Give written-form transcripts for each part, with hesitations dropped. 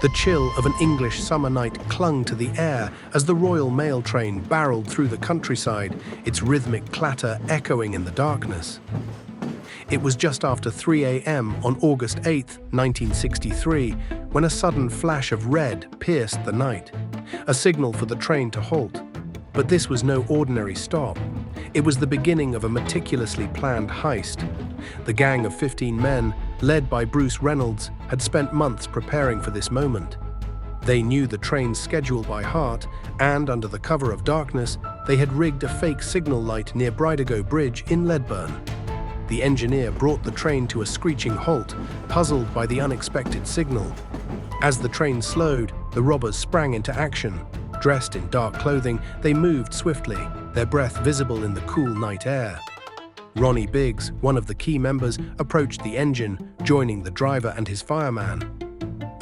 The chill of an English summer night clung to the air as the Royal Mail train barreled through the countryside, its rhythmic clatter echoing in the darkness. It was just after 3 a.m. on August 8, 1963, when a sudden flash of red pierced the night, a signal for the train to halt. But this was no ordinary stop. It was the beginning of a meticulously planned heist. The gang of 15 men, led by Bruce Reynolds, had spent months preparing for this moment. They knew the train's schedule by heart, and under the cover of darkness, they had rigged a fake signal light near Bridego Bridge in Ledburn. The engineer brought the train to a screeching halt, puzzled by the unexpected signal. As the train slowed, the robbers sprang into action. Dressed in dark clothing, they moved swiftly, their breath visible in the cool night air. Ronnie Biggs, one of the key members, approached the engine, joining the driver and his fireman.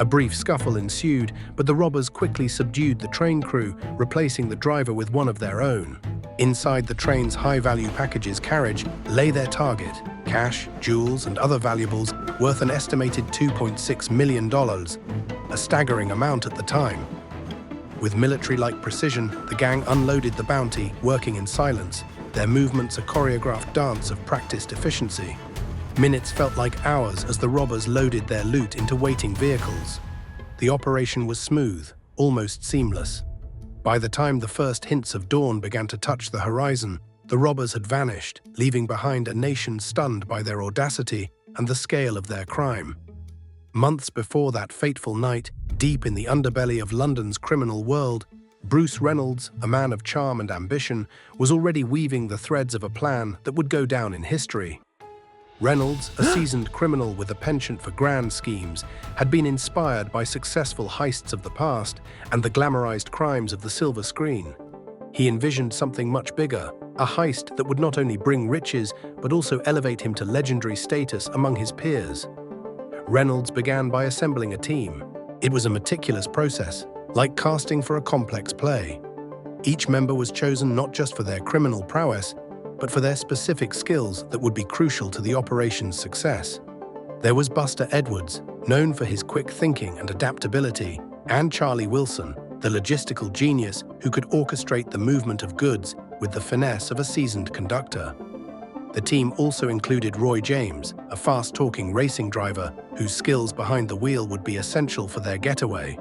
A brief scuffle ensued, but the robbers quickly subdued the train crew, replacing the driver with one of their own. Inside the train's high-value packages carriage lay their target, cash, jewels, and other valuables worth an estimated $2.6 million, a staggering amount at the time. With military-like precision, the gang unloaded the bounty, working in silence, their movements a choreographed dance of practiced efficiency. Minutes felt like hours as the robbers loaded their loot into waiting vehicles. The operation was smooth, almost seamless. By the time the first hints of dawn began to touch the horizon, the robbers had vanished, leaving behind a nation stunned by their audacity and the scale of their crime. Months before that fateful night, deep in the underbelly of London's criminal world, Bruce Reynolds, a man of charm and ambition, was already weaving the threads of a plan that would go down in history. Reynolds, a seasoned criminal with a penchant for grand schemes, had been inspired by successful heists of the past and the glamorized crimes of the silver screen. He envisioned something much bigger, a heist that would not only bring riches but also elevate him to legendary status among his peers. Reynolds began by assembling a team. It was a meticulous process, like casting for a complex play. Each member was chosen not just for their criminal prowess, but for their specific skills that would be crucial to the operation's success. There was Buster Edwards, known for his quick thinking and adaptability, and Charlie Wilson, the logistical genius who could orchestrate the movement of goods with the finesse of a seasoned conductor. The team also included Roy James, a fast-talking racing driver whose skills behind the wheel would be essential for their getaway.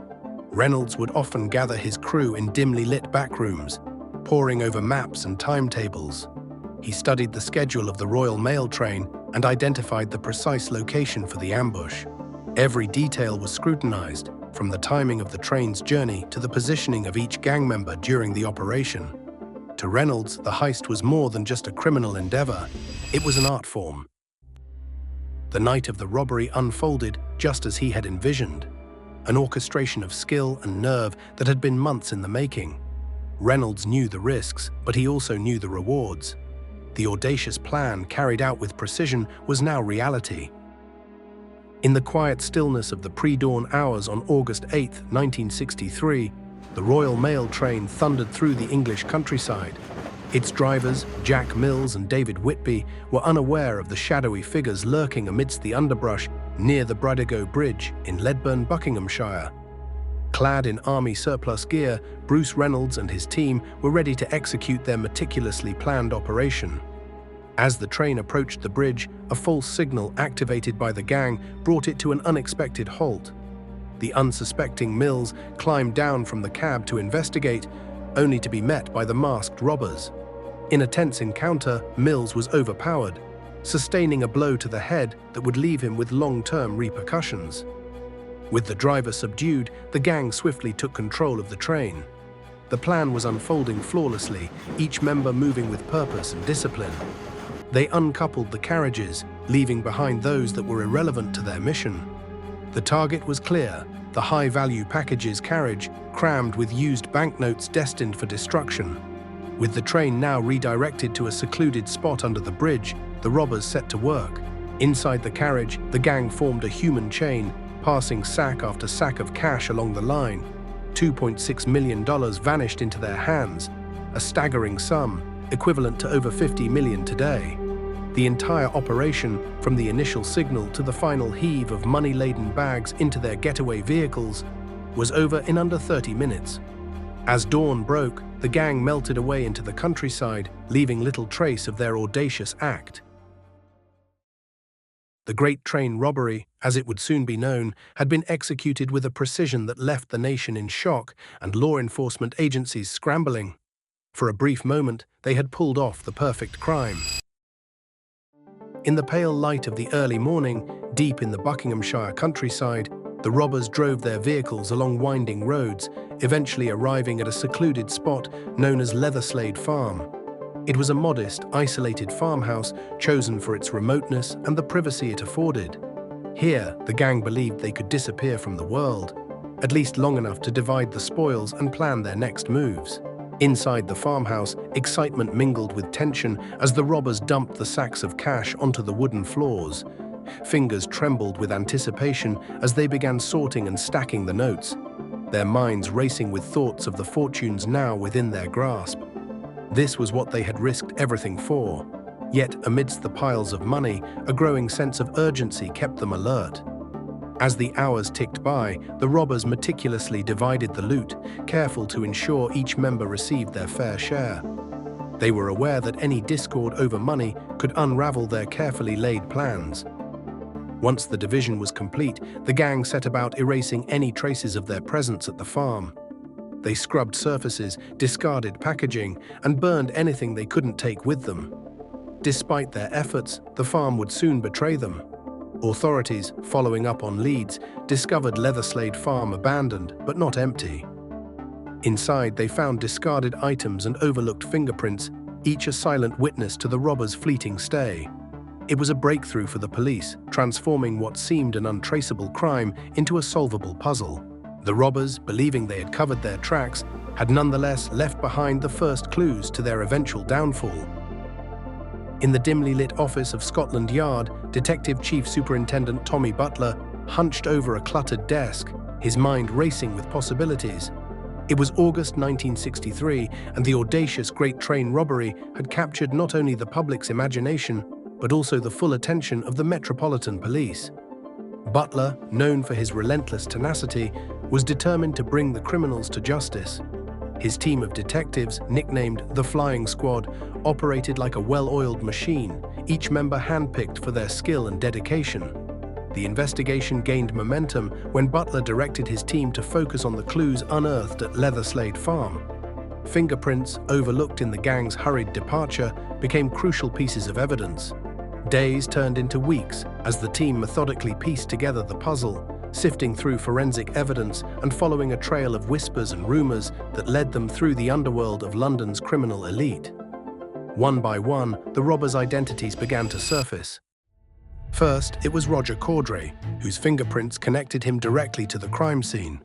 Reynolds would often gather his crew in dimly lit back rooms, poring over maps and timetables. He studied the schedule of the Royal Mail train and identified the precise location for the ambush. Every detail was scrutinized, from the timing of the train's journey to the positioning of each gang member during the operation. To Reynolds, the heist was more than just a criminal endeavor. It was an art form. The night of the robbery unfolded just as he had envisioned, an orchestration of skill and nerve that had been months in the making. Reynolds knew the risks, but he also knew the rewards. The audacious plan, carried out with precision, was now reality. In the quiet stillness of the pre-dawn hours on August 8, 1963, the Royal Mail train thundered through the English countryside. Its drivers, Jack Mills and David Whitby, were unaware of the shadowy figures lurking amidst the underbrush near the Bridego Bridge in Ledburn, Buckinghamshire. Clad in army surplus gear, Bruce Reynolds and his team were ready to execute their meticulously planned operation. As the train approached the bridge, a false signal activated by the gang brought it to an unexpected halt. The unsuspecting Mills climbed down from the cab to investigate, only to be met by the masked robbers. In a tense encounter, Mills was overpowered, sustaining a blow to the head that would leave him with long-term repercussions. With the driver subdued, the gang swiftly took control of the train. The plan was unfolding flawlessly, each member moving with purpose and discipline. They uncoupled the carriages, leaving behind those that were irrelevant to their mission. The target was clear, the high-value packages carriage crammed with used banknotes destined for destruction. With the train now redirected to a secluded spot under the bridge, the robbers set to work. Inside the carriage, the gang formed a human chain, passing sack after sack of cash along the line. $2.6 million vanished into their hands, a staggering sum, equivalent to over $50 million today. The entire operation, from the initial signal to the final heave of money-laden bags into their getaway vehicles, was over in under 30 minutes. As dawn broke, the gang melted away into the countryside, leaving little trace of their audacious act. The Great Train Robbery, as it would soon be known, had been executed with a precision that left the nation in shock and law enforcement agencies scrambling. For a brief moment, they had pulled off the perfect crime. In the pale light of the early morning, deep in the Buckinghamshire countryside, the robbers drove their vehicles along winding roads, eventually arriving at a secluded spot known as Leatherslade Farm. It was a modest, isolated farmhouse chosen for its remoteness and the privacy it afforded. Here, the gang believed they could disappear from the world, at least long enough to divide the spoils and plan their next moves. Inside the farmhouse, excitement mingled with tension as the robbers dumped the sacks of cash onto the wooden floors. Fingers trembled with anticipation as they began sorting and stacking the notes, their minds racing with thoughts of the fortunes now within their grasp. This was what they had risked everything for. Yet, amidst the piles of money, a growing sense of urgency kept them alert. As the hours ticked by, the robbers meticulously divided the loot, careful to ensure each member received their fair share. They were aware that any discord over money could unravel their carefully laid plans. Once the division was complete, the gang set about erasing any traces of their presence at the farm. They scrubbed surfaces, discarded packaging, and burned anything they couldn't take with them. Despite their efforts, the farm would soon betray them. Authorities, following up on leads, discovered Leatherslade Farm abandoned, but not empty. Inside, they found discarded items and overlooked fingerprints, each a silent witness to the robbers' fleeting stay. It was a breakthrough for the police, transforming what seemed an untraceable crime into a solvable puzzle. The robbers, believing they had covered their tracks, had nonetheless left behind the first clues to their eventual downfall. In the dimly lit office of Scotland Yard, Detective Chief Superintendent Tommy Butler hunched over a cluttered desk, his mind racing with possibilities. It was August 1963, and the audacious Great Train Robbery had captured not only the public's imagination, but also the full attention of the Metropolitan Police. Butler, known for his relentless tenacity, was determined to bring the criminals to justice. His team of detectives, nicknamed the Flying Squad, operated like a well-oiled machine, each member handpicked for their skill and dedication. The investigation gained momentum when Butler directed his team to focus on the clues unearthed at Leatherslade Farm. Fingerprints, overlooked in the gang's hurried departure, became crucial pieces of evidence. Days turned into weeks as the team methodically pieced together the puzzle, sifting through forensic evidence and following a trail of whispers and rumors that led them through the underworld of London's criminal elite. One by one, the robbers' identities began to surface. First, it was Roger Caudray, whose fingerprints connected him directly to the crime scene.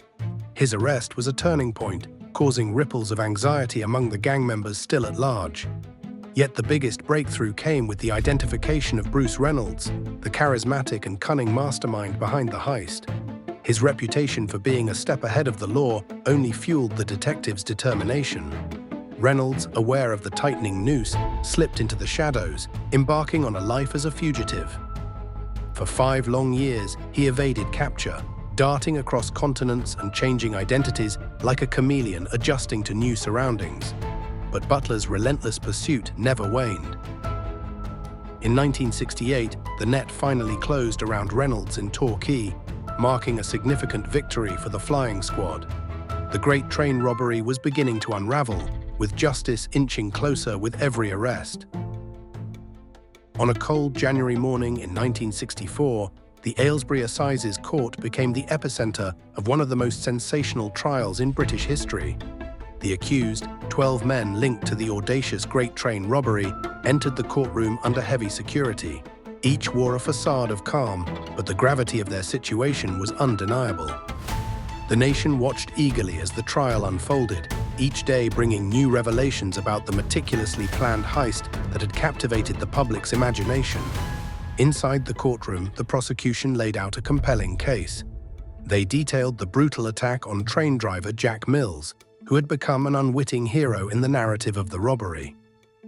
His arrest was a turning point, causing ripples of anxiety among the gang members still at large. Yet the biggest breakthrough came with the identification of Bruce Reynolds, the charismatic and cunning mastermind behind the heist. His reputation for being a step ahead of the law only fueled the detectives' determination. Reynolds, aware of the tightening noose, slipped into the shadows, embarking on a life as a fugitive. For 5 long years, he evaded capture, darting across continents and changing identities like a chameleon adjusting to new surroundings. But Butler's relentless pursuit never waned. In 1968, the net finally closed around Reynolds in Torquay, marking a significant victory for the Flying Squad. The Great Train Robbery was beginning to unravel, with justice inching closer with every arrest. On a cold January morning in 1964, the Aylesbury Assizes Court became the epicenter of one of the most sensational trials in British history. The accused, 12 men linked to the audacious Great Train Robbery, entered the courtroom under heavy security. Each wore a facade of calm, but the gravity of their situation was undeniable. The nation watched eagerly as the trial unfolded, each day bringing new revelations about the meticulously planned heist that had captivated the public's imagination. Inside the courtroom, the prosecution laid out a compelling case. They detailed the brutal attack on train driver Jack Mills, who had become an unwitting hero in the narrative of the robbery.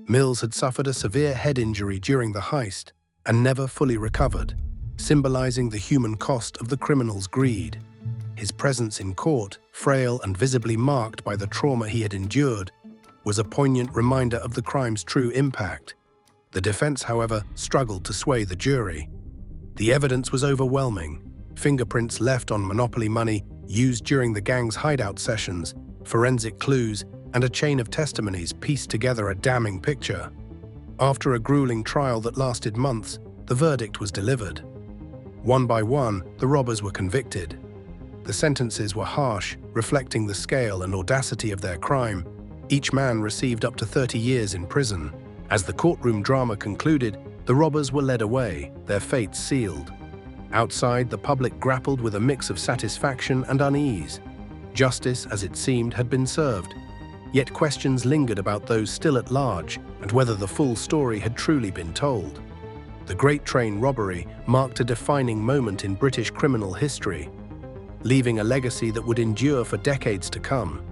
Mills had suffered a severe head injury during the heist and never fully recovered, symbolizing the human cost of the criminals' greed. His presence in court, frail and visibly marked by the trauma he had endured, was a poignant reminder of the crime's true impact. The defense, however, struggled to sway the jury. The evidence was overwhelming. Fingerprints left on Monopoly money used during the gang's hideout sessions, forensic clues, and a chain of testimonies pieced together a damning picture. After a grueling trial that lasted months, the verdict was delivered. One by one, the robbers were convicted. The sentences were harsh, reflecting the scale and audacity of their crime. Each man received up to 30 years in prison. As the courtroom drama concluded, the robbers were led away, their fates sealed. Outside, the public grappled with a mix of satisfaction and unease. Justice, as it seemed, had been served. Yet questions lingered about those still at large and whether the full story had truly been told. The Great Train Robbery marked a defining moment in British criminal history, leaving a legacy that would endure for decades to come.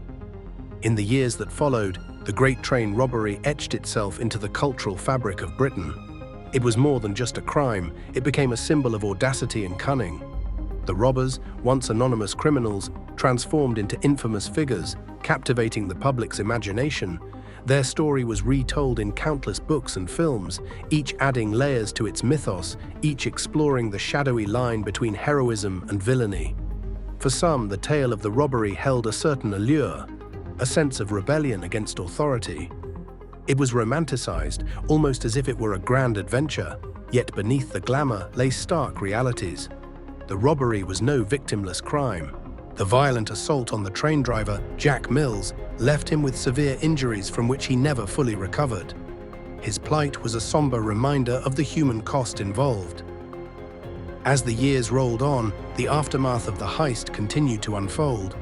In the years that followed, the Great Train Robbery etched itself into the cultural fabric of Britain. It was more than just a crime, it became a symbol of audacity and cunning. The robbers, once anonymous criminals, transformed into infamous figures, captivating the public's imagination. Their story was retold in countless books and films, each adding layers to its mythos, each exploring the shadowy line between heroism and villainy. For some, the tale of the robbery held a certain allure, a sense of rebellion against authority. It was romanticized, almost as if it were a grand adventure, yet beneath the glamour lay stark realities. The robbery was no victimless crime. The violent assault on the train driver, Jack Mills, left him with severe injuries from which he never fully recovered. His plight was a somber reminder of the human cost involved. As the years rolled on, the aftermath of the heist continued to unfold.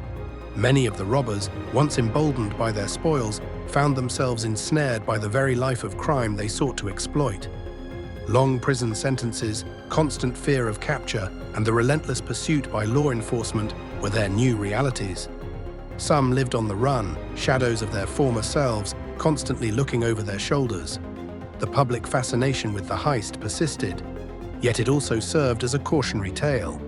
Many of the robbers, once emboldened by their spoils, found themselves ensnared by the very life of crime they sought to exploit. Long prison sentences, constant fear of capture, and the relentless pursuit by law enforcement were their new realities. Some lived on the run, shadows of their former selves, constantly looking over their shoulders. The public fascination with the heist persisted, yet it also served as a cautionary tale.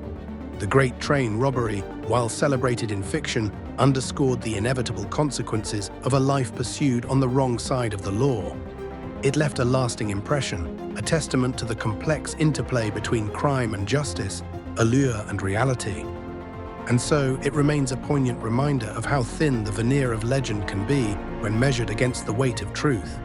The Great Train Robbery, while celebrated in fiction, underscored the inevitable consequences of a life pursued on the wrong side of the law. It left a lasting impression, a testament to the complex interplay between crime and justice, allure and reality. And so, it remains a poignant reminder of how thin the veneer of legend can be when measured against the weight of truth.